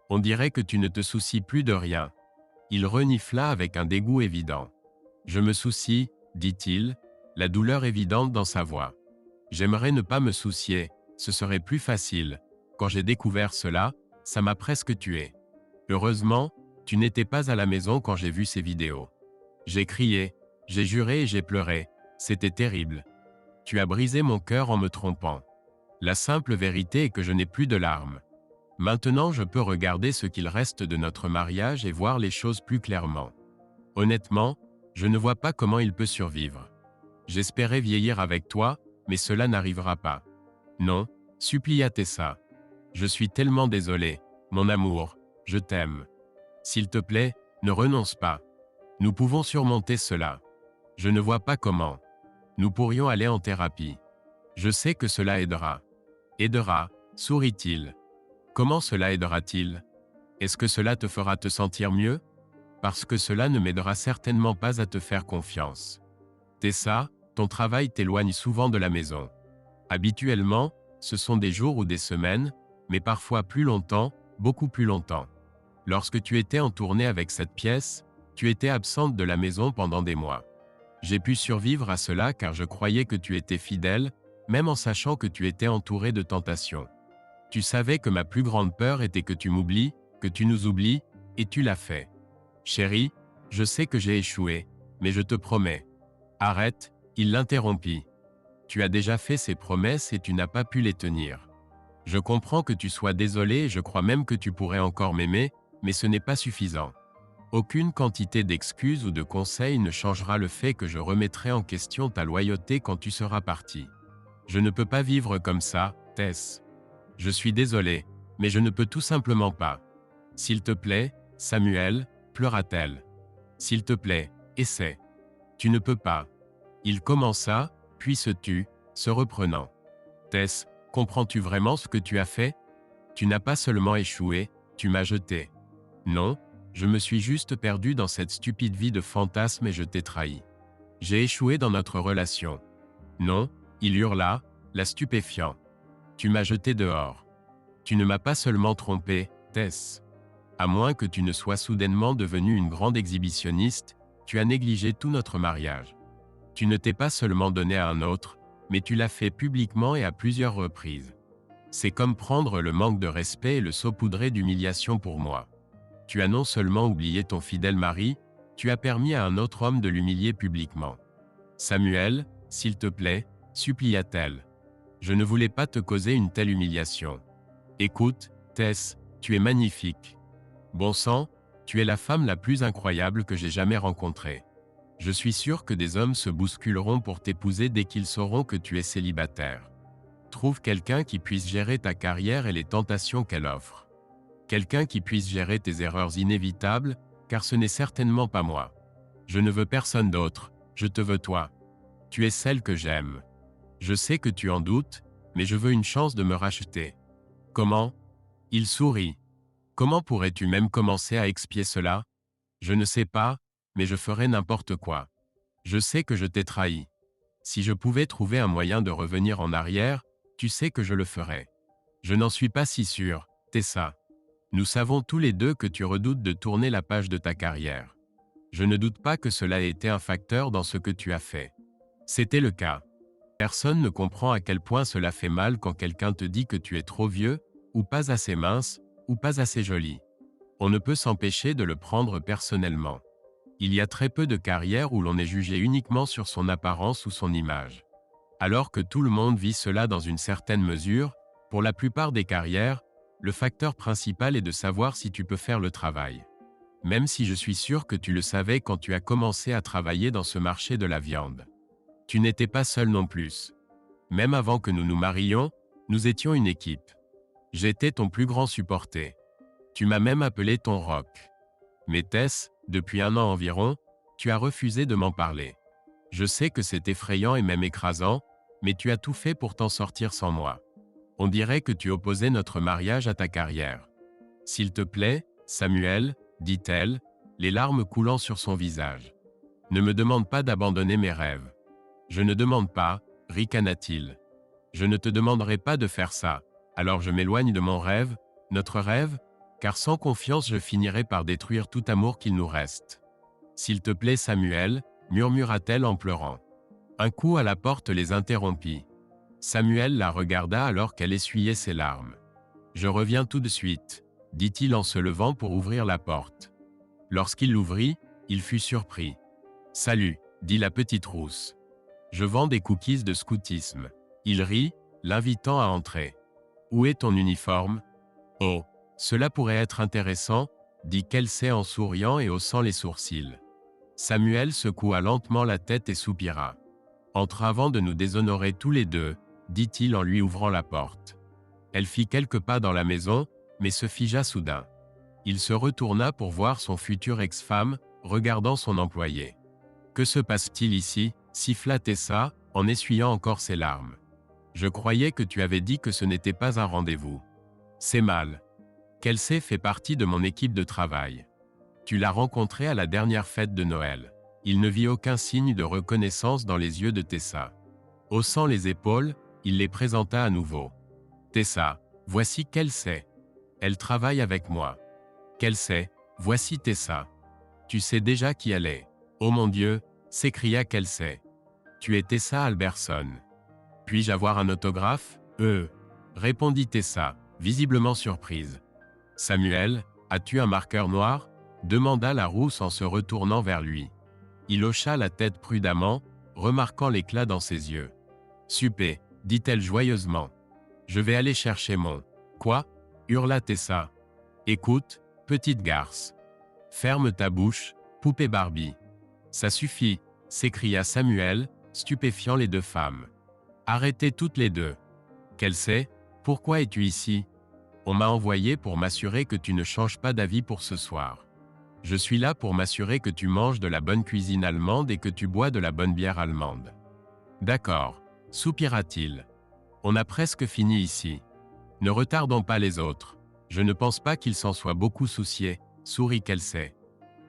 S1: On dirait que tu ne te soucies plus de rien. » Il renifla avec un dégoût évident. « Je me soucie, » dit-il, la douleur évidente dans sa voix. « J'aimerais ne pas me soucier, ce serait plus facile. Quand j'ai découvert cela, ça m'a presque tué. Heureusement, tu n'étais pas à la maison quand j'ai vu ces vidéos. J'ai crié, j'ai juré et j'ai pleuré. C'était terrible. Tu as brisé mon cœur en me trompant. La simple vérité est que je n'ai plus de larmes. Maintenant je peux regarder ce qu'il reste de notre mariage et voir les choses plus clairement. Honnêtement, je ne vois pas comment il peut survivre. J'espérais vieillir avec toi, mais cela n'arrivera pas. Non, supplia Tessa. Je suis tellement désolé, mon amour, je t'aime. S'il te plaît, ne renonce pas. Nous pouvons surmonter cela. Je ne vois pas comment. Nous pourrions aller en thérapie. Je sais que cela aidera. Aidera, sourit-il. Comment cela aidera-t-il ? Est-ce que cela te fera te sentir mieux ? Parce que cela ne m'aidera certainement pas à te faire confiance. Tessa, ton travail t'éloigne souvent de la maison. Habituellement, ce sont des jours ou des semaines, mais parfois plus longtemps, beaucoup plus longtemps. Lorsque tu étais en tournée avec cette pièce, tu étais absente de la maison pendant des mois. J'ai pu survivre à cela car je croyais que tu étais fidèle, même en sachant que tu étais entouré de tentations. Tu savais que ma plus grande peur était que tu m'oublies, que tu nous oublies, et tu l'as fait. Chérie, je sais que j'ai échoué, mais je te promets. Arrête, il l'interrompit. Tu as déjà fait ces promesses et tu n'as pas pu les tenir. Je comprends que tu sois désolé et je crois même que tu pourrais encore m'aimer, mais ce n'est pas suffisant. Aucune quantité d'excuses ou de conseils ne changera le fait que je remettrai en question ta loyauté quand tu seras parti. Je ne peux pas vivre comme ça, Tess. Je suis désolé, mais je ne peux tout simplement pas. S'il te plaît, Samuel, pleura-t-elle. S'il te plaît, essaie. Tu ne peux pas. Il commença, puis se tut, se reprenant. Tess, comprends-tu vraiment ce que tu as fait? Tu n'as pas seulement échoué, tu m'as jeté. Non, je me suis juste perdu dans cette stupide vie de fantasme et je t'ai trahi. J'ai échoué dans notre relation. Non, il hurla, la stupéfiant. Tu m'as jeté dehors. Tu ne m'as pas seulement trompé, Tess. À moins que tu ne sois soudainement devenue une grande exhibitionniste, tu as négligé tout notre mariage. Tu ne t'es pas seulement donné à un autre, mais tu l'as fait publiquement et à plusieurs reprises. C'est comme prendre le manque de respect et le saupoudrer d'humiliation pour moi. Tu as non seulement oublié ton fidèle mari, tu as permis à un autre homme de l'humilier publiquement. Samuel, s'il te plaît, supplia-t-elle. Je ne voulais pas te causer une telle humiliation. Écoute, Tess, tu es magnifique. Bon sang, tu es la femme la plus incroyable que j'ai jamais rencontrée. Je suis sûr que des hommes se bousculeront pour t'épouser dès qu'ils sauront que tu es célibataire. Trouve quelqu'un qui puisse gérer ta carrière et les tentations qu'elle offre. Quelqu'un qui puisse gérer tes erreurs inévitables, car ce n'est certainement pas moi. Je ne veux personne d'autre, je te veux toi. Tu es celle que j'aime. Je sais que tu en doutes, mais je veux une chance de me racheter. Comment? Il sourit. Comment pourrais-tu même commencer à expier cela? Je ne sais pas, mais je ferai n'importe quoi. Je sais que je t'ai trahi. Si je pouvais trouver un moyen de revenir en arrière, tu sais que je le ferais. Je n'en suis pas si sûr, Tessa. Nous savons tous les deux que tu redoutes de tourner la page de ta carrière. Je ne doute pas que cela ait été un facteur dans ce que tu as fait. C'était le cas. Personne ne comprend à quel point cela fait mal quand quelqu'un te dit que tu es trop vieux, ou pas assez mince, ou pas assez joli. On ne peut s'empêcher de le prendre personnellement. Il y a très peu de carrières où l'on est jugé uniquement sur son apparence ou son image. Alors que tout le monde vit cela dans une certaine mesure, pour la plupart des carrières, le facteur principal est de savoir si tu peux faire le travail. Même si je suis sûr que tu le savais quand tu as commencé à travailler dans ce marché de la viande. Tu n'étais pas seul non plus. Même avant que nous nous marions, nous étions une équipe. J'étais ton plus grand supporter. Tu m'as même appelé ton roc. Mais Tess, depuis 1 an environ, tu as refusé de m'en parler. Je sais que c'est effrayant et même écrasant, mais tu as tout fait pour t'en sortir sans moi. On dirait que tu opposais notre mariage à ta carrière. S'il te plaît, Samuel, dit-elle, les larmes coulant sur son visage. Ne me demande pas d'abandonner mes rêves. Je ne demande pas, ricana-t-il. Je ne te demanderai pas de faire ça, alors je m'éloigne de mon rêve, notre rêve, car sans confiance je finirai par détruire tout amour qu'il nous reste. S'il te plaît Samuel, murmura-t-elle en pleurant. Un coup à la porte les interrompit. Samuel la regarda alors qu'elle essuyait ses larmes. Je reviens tout de suite, dit-il en se levant pour ouvrir la porte. Lorsqu'il l'ouvrit, il fut surpris. Salut, dit la petite rousse. Je vends des cookies de scoutisme. Il rit, l'invitant à entrer. Où est ton uniforme? Oh, cela pourrait être intéressant, dit Kelsey en souriant et haussant les sourcils. Samuel secoua lentement la tête et soupira. Entre avant de nous déshonorer tous les deux, dit-il en lui ouvrant la porte. Elle fit quelques pas dans la maison, mais se figea soudain. Il se retourna pour voir son futur ex-femme, regardant son employé. Que se passe-t-il ici? Siffla Tessa, en essuyant encore ses larmes. Je croyais que tu avais dit que ce n'était pas un rendez-vous. C'est mal. Kelsey fait partie de mon équipe de travail. Tu l'as rencontré à la dernière fête de Noël. Il ne vit aucun signe de reconnaissance dans les yeux de Tessa. Haussant les épaules, il les présenta à nouveau. Tessa, voici Kelsey. Elle travaille avec moi. Kelsey, voici Tessa. Tu sais déjà qui elle est. Oh mon Dieu, s'écria Kelsey. Tu es Tessa Alberson. Puis-je avoir un autographe? Répondit Tessa, visiblement surprise. Samuel, as-tu un marqueur noir? Demanda la rousse en se retournant vers lui. Il hocha la tête prudemment, remarquant l'éclat dans ses yeux. Super, dit-elle joyeusement. Je vais aller chercher mon... Quoi? Hurla Tessa. Écoute, petite garce. Ferme ta bouche, poupée Barbie. Ça suffit, s'écria Samuel, stupéfiant les deux femmes. Arrêtez toutes les deux. Kelsey, pourquoi es-tu ici? On m'a envoyé pour m'assurer que tu ne changes pas d'avis pour ce soir. Je suis là pour m'assurer que tu manges de la bonne cuisine allemande et que tu bois de la bonne bière allemande. D'accord, soupira-t-il. On a presque fini ici. Ne retardons pas les autres. Je ne pense pas qu'ils s'en soient beaucoup souciés, sourit Kelsey.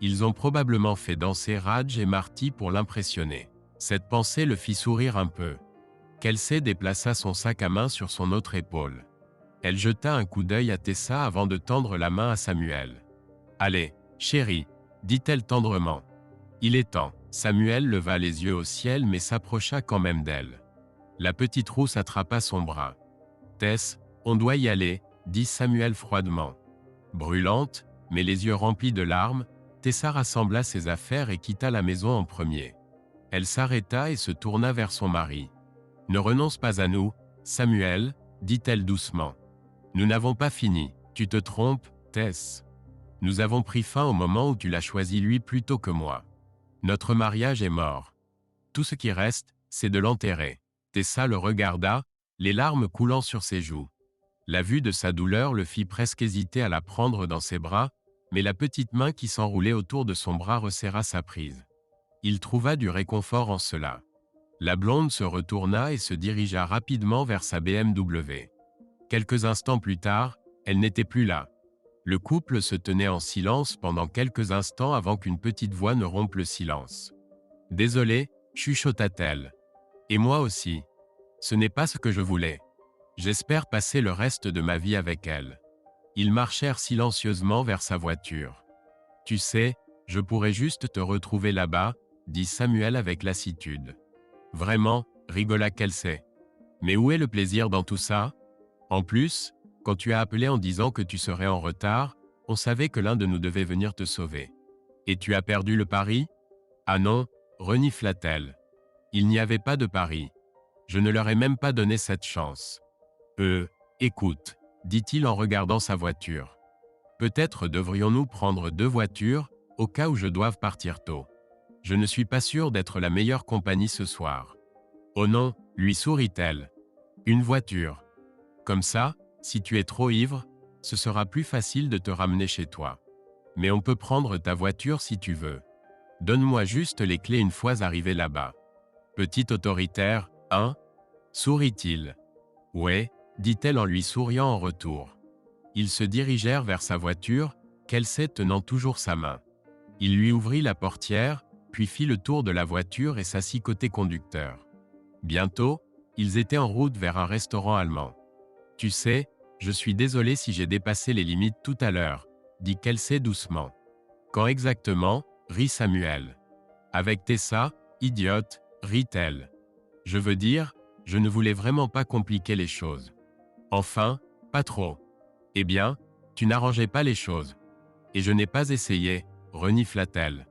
S1: Ils ont probablement fait danser Raj et Marty pour l'impressionner. Cette pensée le fit sourire un peu. Kelsey déplaça son sac à main sur son autre épaule. Elle jeta un coup d'œil à Tessa avant de tendre la main à Samuel. « Allez, chérie, dit-elle tendrement. Il est temps. » Samuel leva les yeux au ciel mais s'approcha quand même d'elle. La petite rousse attrapa son bras. « Tess, on doit y aller, » dit Samuel froidement. Brûlante, mais les yeux remplis de larmes, Tessa rassembla ses affaires et quitta la maison en premier. Elle s'arrêta et se tourna vers son mari. « Ne renonce pas à nous, Samuel, » dit-elle doucement. « Nous n'avons pas fini. Tu te trompes, Tess. Nous avons pris fin au moment où tu l'as choisi lui plutôt que moi. Notre mariage est mort. Tout ce qui reste, c'est de l'enterrer. » Tessa le regarda, les larmes coulant sur ses joues. La vue de sa douleur le fit presque hésiter à la prendre dans ses bras, mais la petite main qui s'enroulait autour de son bras resserra sa prise. Il trouva du réconfort en cela. La blonde se retourna et se dirigea rapidement vers sa BMW. Quelques instants plus tard, elle n'était plus là. Le couple se tenait en silence pendant quelques instants avant qu'une petite voix ne rompe le silence. « Désolé, chuchota-t-elle. Et moi aussi. Ce n'est pas ce que je voulais. J'espère passer le reste de ma vie avec elle. » Ils marchèrent silencieusement vers sa voiture. « Tu sais, je pourrais juste te retrouver là-bas, » dit Samuel avec lassitude. « Vraiment, » rigola Kelsey. « Mais où est le plaisir dans tout ça? En plus, quand tu as appelé en disant que tu serais en retard, on savait que l'un de nous devait venir te sauver. Et tu as perdu le pari? Ah non, renifla-t-elle. Il n'y avait pas de pari. Je ne leur ai même pas donné cette chance. Écoute, dit-il en regardant sa voiture. Peut-être devrions-nous prendre 2 voitures, au cas où je doive partir tôt. Je ne suis pas sûr d'être la meilleure compagnie ce soir. Oh non, lui sourit-elle. Une voiture. Comme ça, si tu es trop ivre, ce sera plus facile de te ramener chez toi. Mais on peut prendre ta voiture si tu veux. Donne-moi juste les clés une fois arrivé là-bas. Petit autoritaire, hein? Sourit-il. Ouais, dit-elle en lui souriant en retour. Ils se dirigèrent vers sa voiture, Kelsey tenant toujours sa main. Il lui ouvrit la portière, puis fit le tour de la voiture et s'assit côté conducteur. Bientôt, ils étaient en route vers un restaurant allemand. « Tu sais, je suis désolé si j'ai dépassé les limites tout à l'heure, » dit Kelsey doucement. « Quand exactement ?» rit Samuel. « Avec Tessa, idiote, » rit-elle. « Je veux dire, je ne voulais vraiment pas compliquer les choses. Enfin, pas trop. Eh bien, tu n'arrangeais pas les choses. Et je n'ai pas essayé, renifla-t-elle.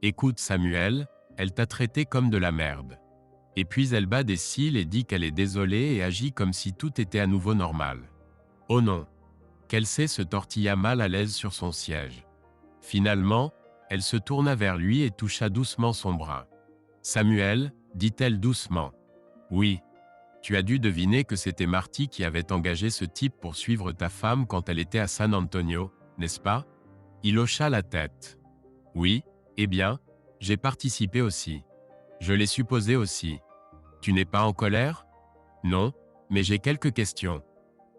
S1: Écoute Samuel, elle t'a traité comme de la merde. » Et puis elle bat des cils et dit qu'elle est désolée et agit comme si tout était à nouveau normal. Oh non! Kelsey se tortilla mal à l'aise sur son siège. Finalement, elle se tourna vers lui et toucha doucement son bras. « Samuel, » dit-elle doucement. « Oui. Tu as dû deviner que c'était Marty qui avait engagé ce type pour suivre ta femme quand elle était à San Antonio, n'est-ce pas? » Il hocha la tête. « Oui, eh bien, j'ai participé aussi. Je l'ai supposé aussi. Tu n'es pas en colère? Non, mais j'ai quelques questions.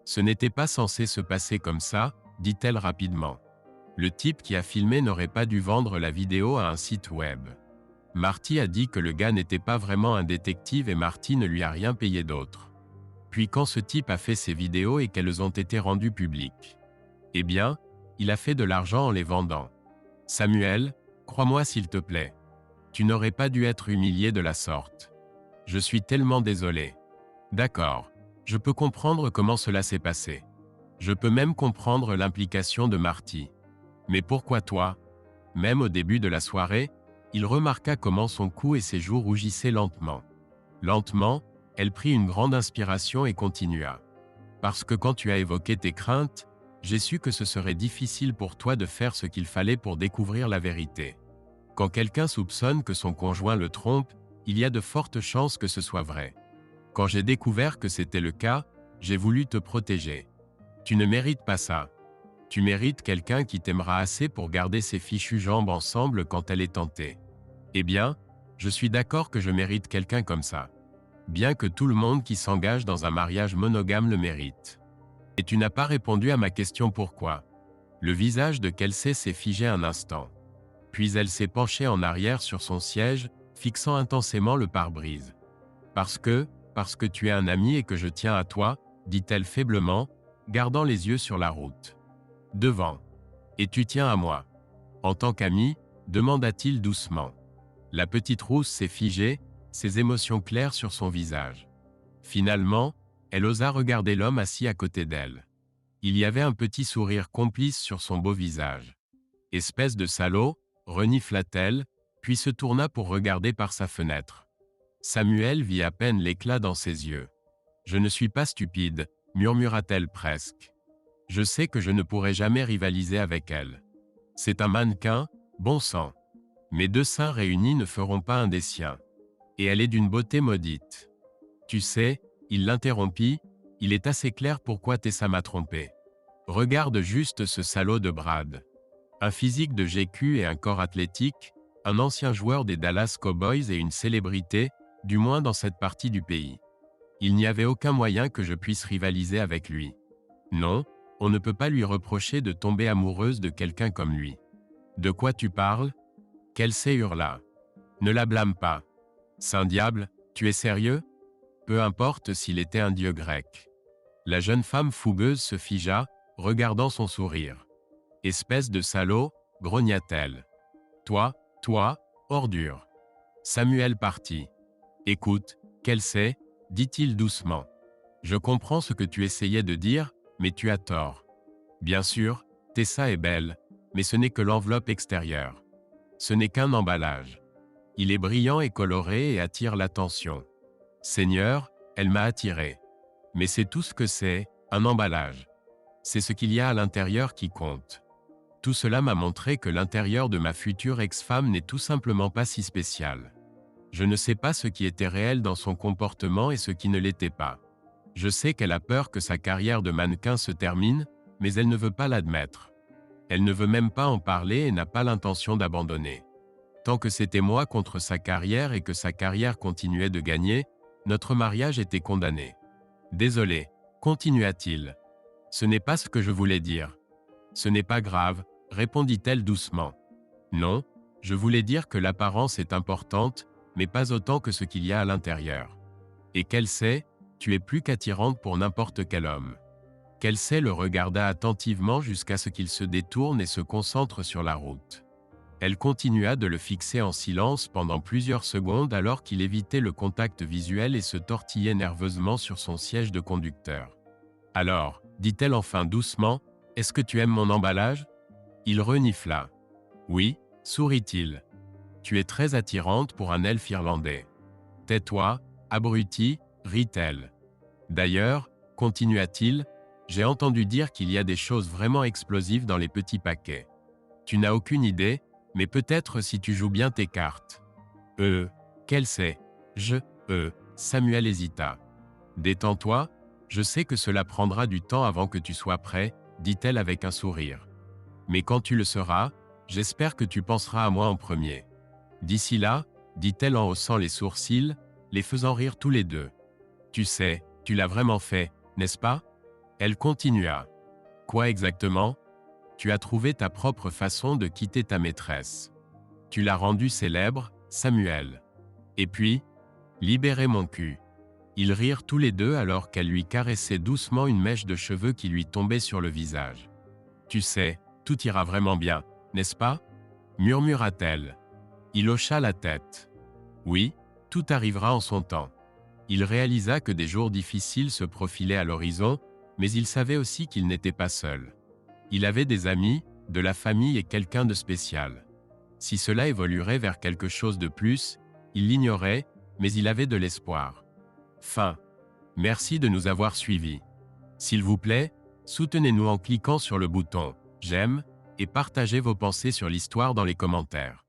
S1: Ce n'était pas censé se passer comme ça, dit-elle rapidement. Le type qui a filmé n'aurait pas dû vendre la vidéo à un site web. Marty a dit que le gars n'était pas vraiment un détective et Marty ne lui a rien payé d'autre. Puis quand ce type a fait ses vidéos et qu'elles ont été rendues publiques, eh bien, il a fait de l'argent en les vendant. Samuel, crois-moi s'il te plaît. Tu n'aurais pas dû être humilié de la sorte. Je suis tellement désolé. D'accord, je peux comprendre comment cela s'est passé. Je peux même comprendre l'implication de Marty. Mais pourquoi toi? Même au début de la soirée, il remarqua comment son cou et ses joues rougissaient lentement. Lentement, elle prit une grande inspiration et continua. Parce que quand tu as évoqué tes craintes, j'ai su que ce serait difficile pour toi de faire ce qu'il fallait pour découvrir la vérité. Quand quelqu'un soupçonne que son conjoint le trompe, il y a de fortes chances que ce soit vrai. Quand j'ai découvert que c'était le cas, j'ai voulu te protéger. Tu ne mérites pas ça. Tu mérites quelqu'un qui t'aimera assez pour garder ses fichues jambes ensemble quand elle est tentée. Eh bien, je suis d'accord que je mérite quelqu'un comme ça. Bien que tout le monde qui s'engage dans un mariage monogame le mérite. Et tu n'as pas répondu à ma question pourquoi. Le visage de Kelsey s'est figé un instant. Puis elle s'est penchée en arrière sur son siège, fixant intensément le pare-brise. Parce que tu es un ami et que je tiens à toi, dit-elle faiblement, gardant les yeux sur la route. Devant. Et tu tiens à moi. En tant qu'ami, demanda-t-il doucement. La petite rousse s'est figée, ses émotions claires sur son visage. Finalement, elle osa regarder l'homme assis à côté d'elle. Il y avait un petit sourire complice sur son beau visage. Espèce de salaud, renifla-t-elle, puis se tourna pour regarder par sa fenêtre. Samuel vit à peine l'éclat dans ses yeux. « Je ne suis pas stupide, murmura-t-elle presque. Je sais que je ne pourrai jamais rivaliser avec elle. C'est un mannequin, bon sang. Mes deux seins réunis ne feront pas un des siens. Et elle est d'une beauté maudite. Tu sais, il l'interrompit, il est assez clair pourquoi Tessa m'a trompé. Regarde juste ce salaud de Brad. Un physique de GQ et un corps athlétique, un ancien joueur des Dallas Cowboys et une célébrité, du moins dans cette partie du pays. Il n'y avait aucun moyen que je puisse rivaliser avec lui. Non, on ne peut pas lui reprocher de tomber amoureuse de quelqu'un comme lui. De quoi tu parles ? Kelsey hurla. Ne la blâme pas. Saint diable, tu es sérieux ? Peu importe s'il était un dieu grec. La jeune femme fougueuse se figea, regardant son sourire. Espèce de salaud, grogna-t-elle. Toi, ordure. Samuel partit. Écoute, Kelsey, dit-il doucement. Je comprends ce que tu essayais de dire, mais tu as tort. Bien sûr, Tessa est belle, mais ce n'est que l'enveloppe extérieure. Ce n'est qu'un emballage. Il est brillant et coloré et attire l'attention. Seigneur, elle m'a attiré. Mais c'est tout ce que c'est, un emballage. C'est ce qu'il y a à l'intérieur qui compte. Tout cela m'a montré que l'intérieur de ma future ex-femme n'est tout simplement pas si spécial. Je ne sais pas ce qui était réel dans son comportement et ce qui ne l'était pas. Je sais qu'elle a peur que sa carrière de mannequin se termine, mais elle ne veut pas l'admettre. Elle ne veut même pas en parler et n'a pas l'intention d'abandonner. Tant que c'était moi contre sa carrière et que sa carrière continuait de gagner, notre mariage était condamné. Désolé, continua-t-il. Ce n'est pas ce que je voulais dire. Ce n'est pas grave, répondit-elle doucement. Non, je voulais dire que l'apparence est importante, mais pas autant que ce qu'il y a à l'intérieur. Et Kelsey, tu es plus qu'attirante pour n'importe quel homme. Kelsey le regarda attentivement jusqu'à ce qu'il se détourne et se concentre sur la route. Elle continua de le fixer en silence pendant plusieurs secondes alors qu'il évitait le contact visuel et se tortillait nerveusement sur son siège de conducteur. « Alors, dit-elle enfin doucement, est-ce que tu aimes mon emballage ?» Il renifla. « Oui, sourit-il. Tu es très attirante pour un elfe irlandais. Tais-toi, abruti, rit-elle. D'ailleurs, continua-t-il, j'ai entendu dire qu'il y a des choses vraiment explosives dans les petits paquets. Tu n'as aucune idée, mais peut-être si tu joues bien tes cartes. Kelsey. Samuel hésita. Détends-toi, je sais que cela prendra du temps avant que tu sois prêt, dit-elle avec un sourire. Mais quand tu le seras, j'espère que tu penseras à moi en premier. D'ici là, dit-elle en haussant les sourcils, les faisant rire tous les deux. Tu sais, tu l'as vraiment fait, n'est-ce pas ? Elle continua. Quoi exactement ? Tu as trouvé ta propre façon de quitter ta maîtresse. Tu l'as rendue célèbre, Samuel. Et puis, libérez mon cul. Ils rirent tous les deux alors qu'elle lui caressait doucement une mèche de cheveux qui lui tombait sur le visage. Tu sais, tout ira vraiment bien, n'est-ce pas ? Murmura-t-elle. Il hocha la tête. Oui, tout arrivera en son temps. Il réalisa que des jours difficiles se profilaient à l'horizon, mais il savait aussi qu'il n'était pas seul. Il avait des amis, de la famille et quelqu'un de spécial. Si cela évoluerait vers quelque chose de plus, il l'ignorait, mais il avait de l'espoir. Fin. Merci de nous avoir suivis. S'il vous plaît, soutenez-nous en cliquant sur le bouton « J'aime » et partagez vos pensées sur l'histoire dans les commentaires.